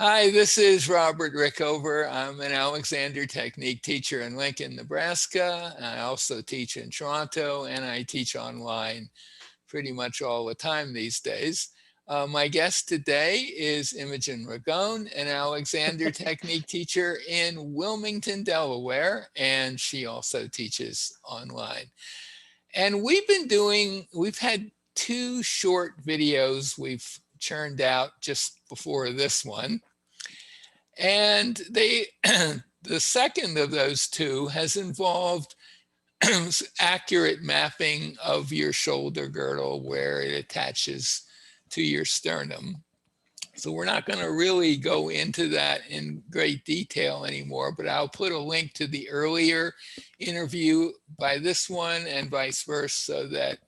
Hi, this is Robert Rickover. I'm an Alexander Technique teacher in Lincoln, Nebraska. I also teach in Toronto and I teach online pretty much all the time these days. My guest today is Imogen Ragone, an Alexander Technique teacher in Wilmington, Delaware, and she also teaches online. And we've had two short videos we've churned out just before this one. And the second of those two has involved accurate mapping of your shoulder girdle where it attaches to your sternum. So we're not going to really go into that in great detail anymore, but I'll put a link to the earlier interview by this one and vice versa so that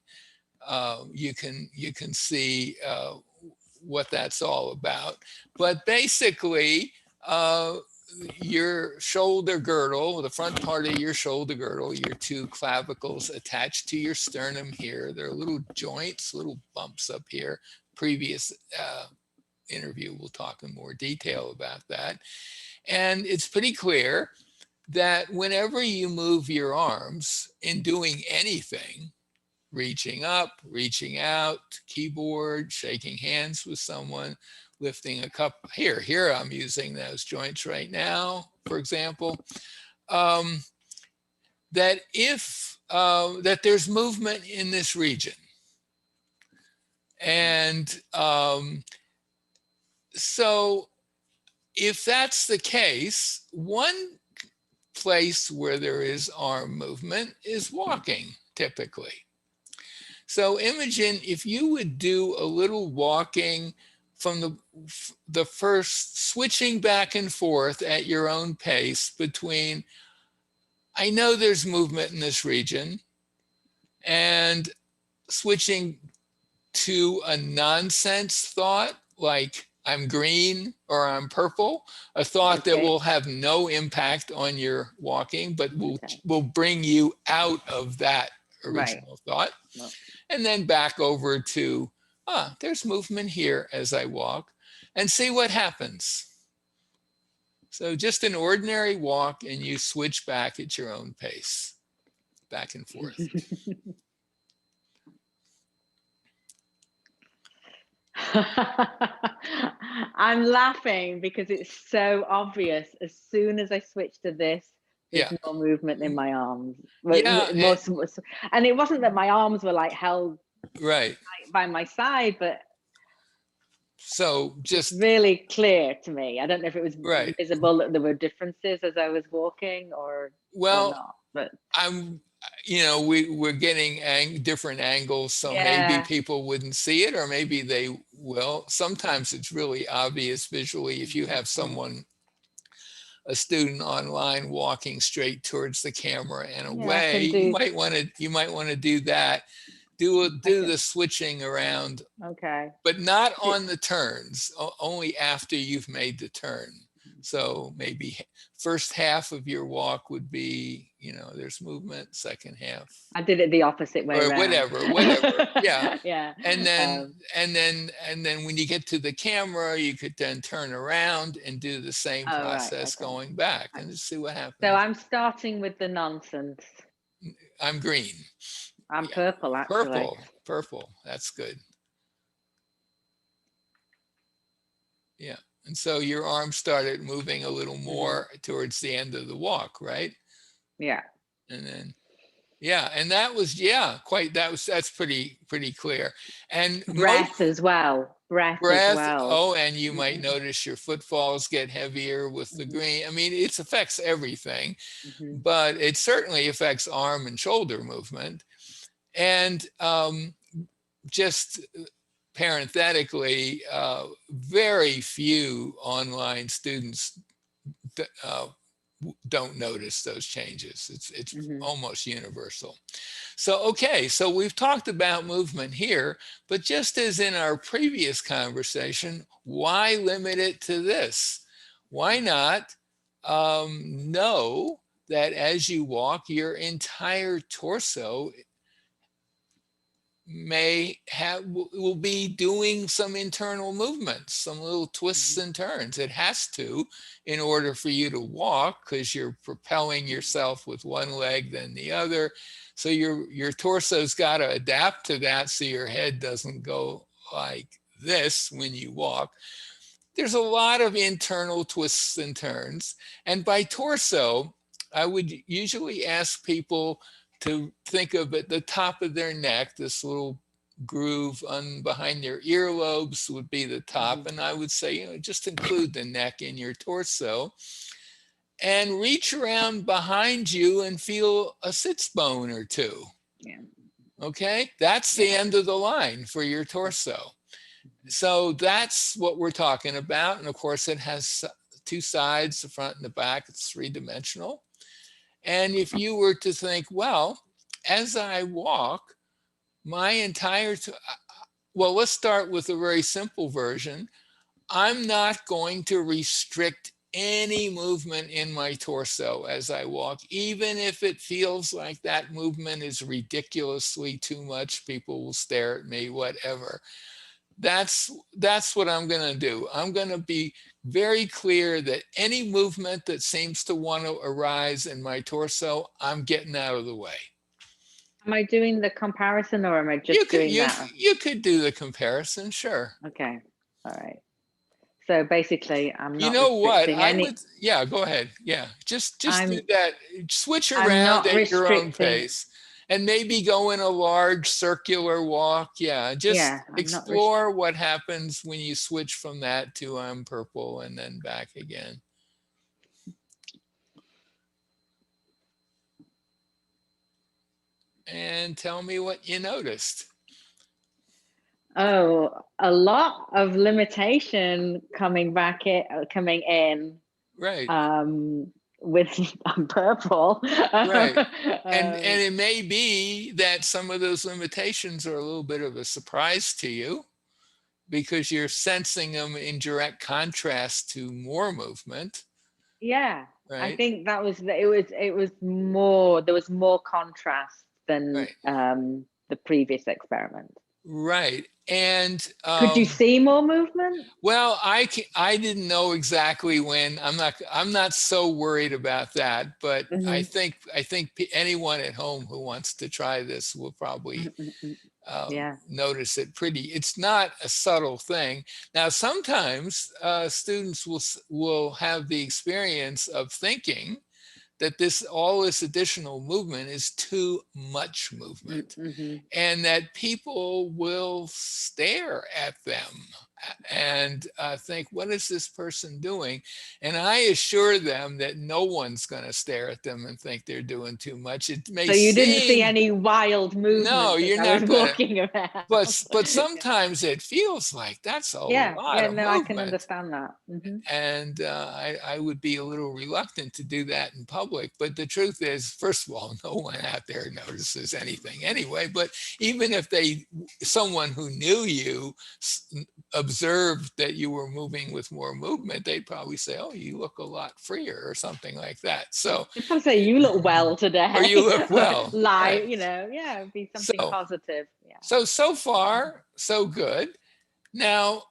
you can see what that's all about. But basically, your shoulder girdle, the front part of your shoulder girdle, your two clavicles attached to your sternum here. There are little joints, little bumps up here. Previous interview, we'll talk in more detail about that. And it's pretty clear that whenever you move your arms in doing anything, reaching up, reaching out, keyboard, shaking hands with someone, lifting a cup. Here I'm using those joints right now, for example. That there's movement in this region. And so if that's the case, one place where there is arm movement is walking, typically. So Imogen, if you would do a little walking from the first, switching back and forth at your own pace between, I know there's movement in this region, and switching to a nonsense thought like I'm green or I'm purple, a thought that will have no impact on your walking, but will bring you out of that original thought. And then back over to, there's movement here as I walk, and see what happens. So just an ordinary walk, and you switch back at your own pace, back and forth. I'm laughing because it's so obvious. As soon as I switch to this, there's no movement in my arms. And it wasn't that my arms were like held right by my side, but so just really clear to me. I don't know if it was visible that there were differences as I was walking or not. But we're getting different angles, so maybe people wouldn't see it, or maybe they will. Sometimes it's really obvious visually if you have a student online walking straight towards the camera and away. You might want to do that. Do the switching around. But not on the turns, only after you've made the turn. So maybe first half of your walk would be, there's movement. Second half, I did it the opposite way or around. whatever. Yeah. Yeah. And then when you get to the camera, you could then turn around and do the same process going back and just see what happens. So I'm starting with the nonsense. I'm green. I'm purple, actually. Purple. That's good. Yeah. And so your arm started moving a little more towards the end of the walk, right? Yeah. And then, and that was, that's pretty clear. And breath as well. Breath as well. Oh, and you might notice your footfalls get heavier with the green. I mean, it affects everything, but it certainly affects arm and shoulder movement. And just parenthetically, very few online students don't notice those changes. It's almost universal. So we've talked about movement here, but just as in our previous conversation, why limit it to this? Why not know that as you walk, your entire torso will be doing some internal movements, some little twists and turns. It has to, in order for you to walk, because you're propelling yourself with one leg then the other. So your torso's got to adapt to that so your head doesn't go like this when you walk. There's a lot of internal twists and turns. And by torso, I would usually ask people to think of at the top of their neck, this little groove on behind their earlobes would be the top. And I would say, just include the neck in your torso and reach around behind you and feel a sits bone or two. Yeah. Okay, that's the end of the line for your torso. So that's what we're talking about. And of course, it has two sides, the front and the back. It's three-dimensional. And if you were to think, well, as I walk, my entire, well, let's start with a very simple version. I'm not going to restrict any movement in my torso as I walk, even if it feels like that movement is ridiculously too much. People will stare at me, whatever. That's what I'm going to do. I'm going to be very clear that any movement that seems to want to arise in my torso, I'm getting out of the way. Am I doing the comparison, or am I just doing that? You could do the comparison, sure. Okay. All right. So basically, I'm not. You know what? Yeah, go ahead. Yeah, just do that. Switch around at your own pace, and maybe go in a large circular walk. Yeah, just explore what happens when you switch from that to I'm purple and then back again. And tell me what you noticed. Oh, a lot of limitation coming in. Right. With I'm purple. Right. And it may be that some of those limitations are a little bit of a surprise to you because you're sensing them in direct contrast to more movement. Yeah. Right. I think that was it was more, there was more contrast than the previous experiment. Right. And could you see more movement? Well, I didn't know exactly when. I'm not so worried about that, but I think anyone at home who wants to try this will probably notice it. It's not a subtle thing. Now, sometimes students will have the experience of thinking that all this additional movement is too much movement, and that people will stare at them and think, what is this person doing? And I assure them that no one's going to stare at them and think they're doing too much. It may so you didn't see any wild movement. No, you're not walking around. But sometimes it feels like that's a lot of movement. I can understand that. And I would be a little reluctant to do that in public. But the truth is, first of all, no one out there notices anything anyway. But even if someone who knew you observed that you were moving with more movement, they'd probably say, oh, you look a lot freer or something like that. So you'd probably say, you look well today. Or you look well. Like, it'd be something positive. Yeah. So far, so good. Now,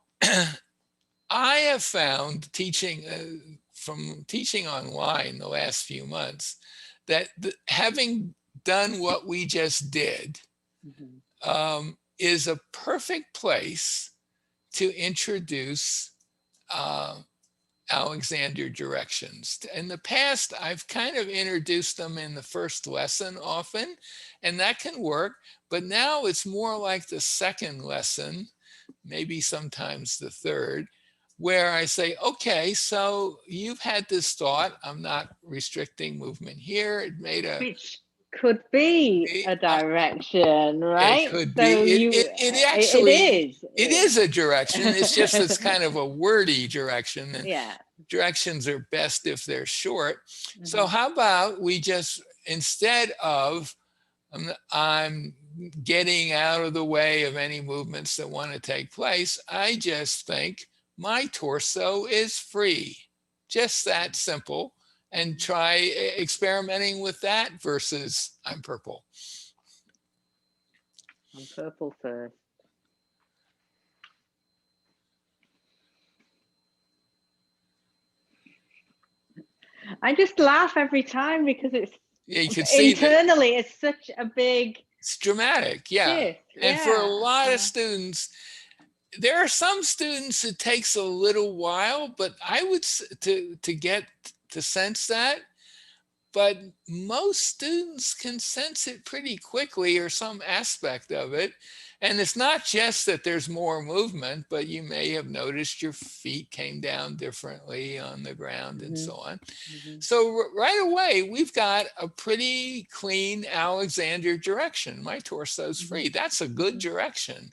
I have found from teaching online the last few months that having done what we just did is a perfect place to introduce Alexander directions. In the past, I've kind of introduced them in the first lesson often, and that can work. But now it's more like the second lesson, maybe sometimes the third, where I say, okay, so you've had this thought, I'm not restricting movement here. It made Which could be a direction, right? It could be. It actually is a direction. It's just it's kind of a wordy direction. And directions are best if they're short. So how about we just, instead of I'm getting out of the way of any movements that want to take place, I just think my torso is free. Just that simple. And try experimenting with that versus I'm purple. I'm purple first. I just laugh every time because it's you can see internally it's such a big, it's dramatic. Yeah. shift. And for a lot of Yeah. students, there are some students it takes a little while, but I would to get to sense that. But most students can sense it pretty quickly, or some aspect of it. And it's not just that there's more movement, but you may have noticed your feet came down differently on the ground and so on. So right away, we've got a pretty clean Alexander direction. My torso's free. That's a good direction.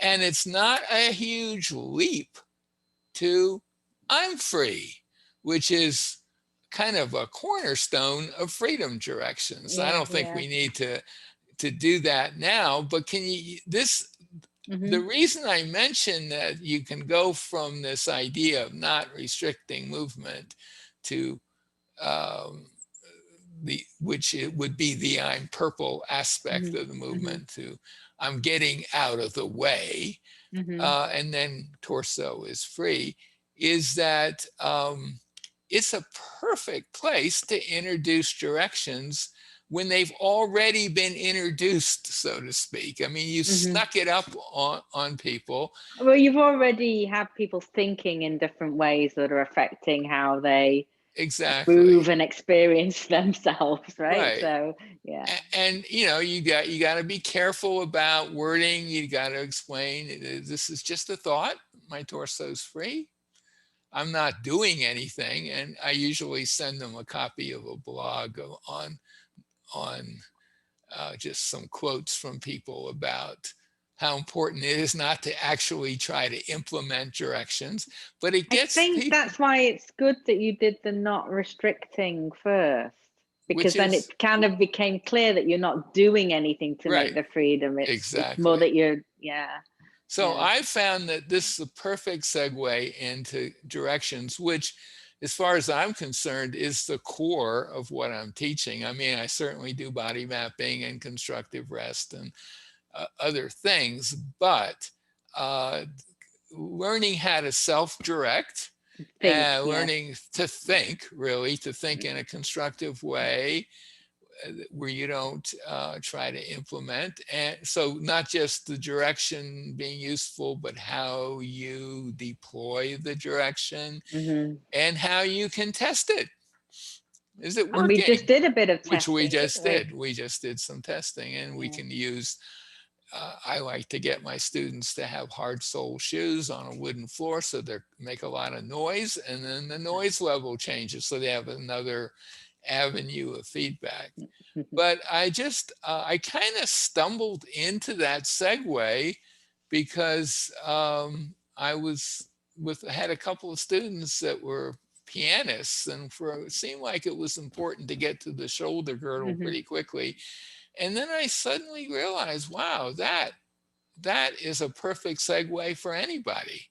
And it's not a huge leap to I'm free, which is kind of a cornerstone of freedom directions. I don't think we need to do that now, but can you, the reason I mentioned that you can go from this idea of not restricting movement to which it would be the I'm purple aspect of the movement to I'm getting out of the way, and then torso is free, is that it's a perfect place to introduce directions when they've already been introduced, so to speak. I mean, you snuck it up on people. Well, you've already had people thinking in different ways that are affecting how they move and experience themselves, right? So yeah. And you know, you got to be careful about wording. You got to explain this is just a thought. My torso's free. I'm not doing anything. And I usually send them a copy of a blog on just some quotes from people about how important it is not to actually try to implement directions, but it gets I think that's why it's good that you did the not restricting first, because then it kind of became clear that you're not doing anything to make the freedom. It's more that you're, So I found that this is a perfect segue into directions, which, as far as I'm concerned, is the core of what I'm teaching. I mean, I certainly do body mapping and constructive rest and other things, but learning how to self-direct, learning to think, really, to think in a constructive way, where you don't try to implement. And so not just the direction being useful, but how you deploy the direction and how you can test it. Is it working? And we just did a bit of testing. Which we just did. We just did some testing, and we can use, I like to get my students to have hard sole shoes on a wooden floor so they make a lot of noise, and then the noise level changes so they have another avenue of feedback. But I kind of stumbled into that segue because I had a couple of students that were pianists, and it seemed like it was important to get to the shoulder girdle pretty quickly. And then I suddenly realized, wow, that is a perfect segue for anybody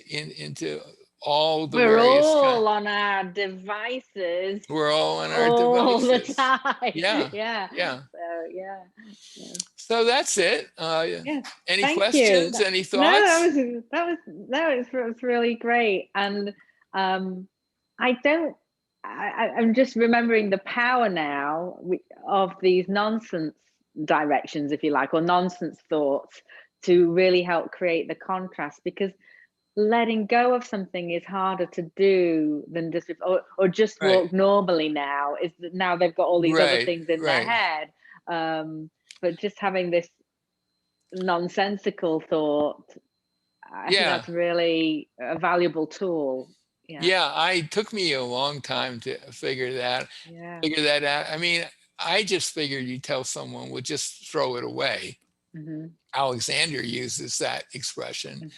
into all the various. We're all on our devices. We're all on our all devices. All the time. Yeah. So So that's it. Any questions? Any thoughts? No, that was really great. And I'm just remembering the power now of these nonsense directions, if you like, or nonsense thoughts, to really help create the contrast, because letting go of something is harder to do than just just walk normally. Now they've got all these other things in their head, but just having this nonsensical thought, I think that's really a valuable tool. It took me a long time to figure that out. I mean, I just figured you tell someone, would just throw it away. Alexander uses that expression.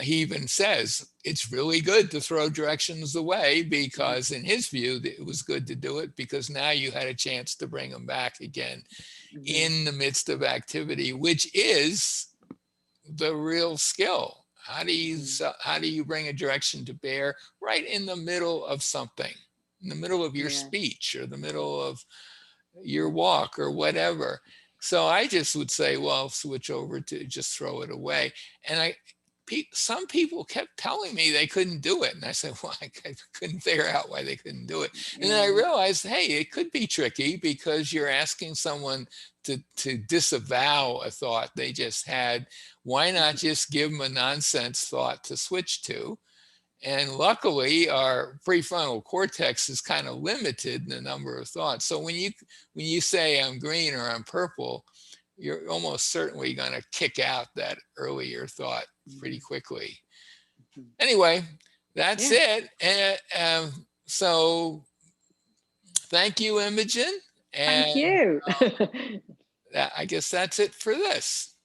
He even says it's really good to throw directions away, because in his view, it was good to do it because now you had a chance to bring them back again in the midst of activity, which is the real skill. How do you bring a direction to bear right in the middle of something, in the middle of your speech or the middle of your walk or whatever? So I just would say, well, switch over to just throw it away. And some people kept telling me they couldn't do it. And I said, well, I couldn't figure out why they couldn't do it. And then I realized, hey, it could be tricky because you're asking someone to disavow a thought they just had. Why not just give them a nonsense thought to switch to? And luckily, our prefrontal cortex is kind of limited in the number of thoughts. So when you say I'm green or I'm purple, you're almost certainly going to kick out that earlier thought pretty quickly. Anyway, that's it. And so thank you, Imogen. And thank you. I guess that's it for this.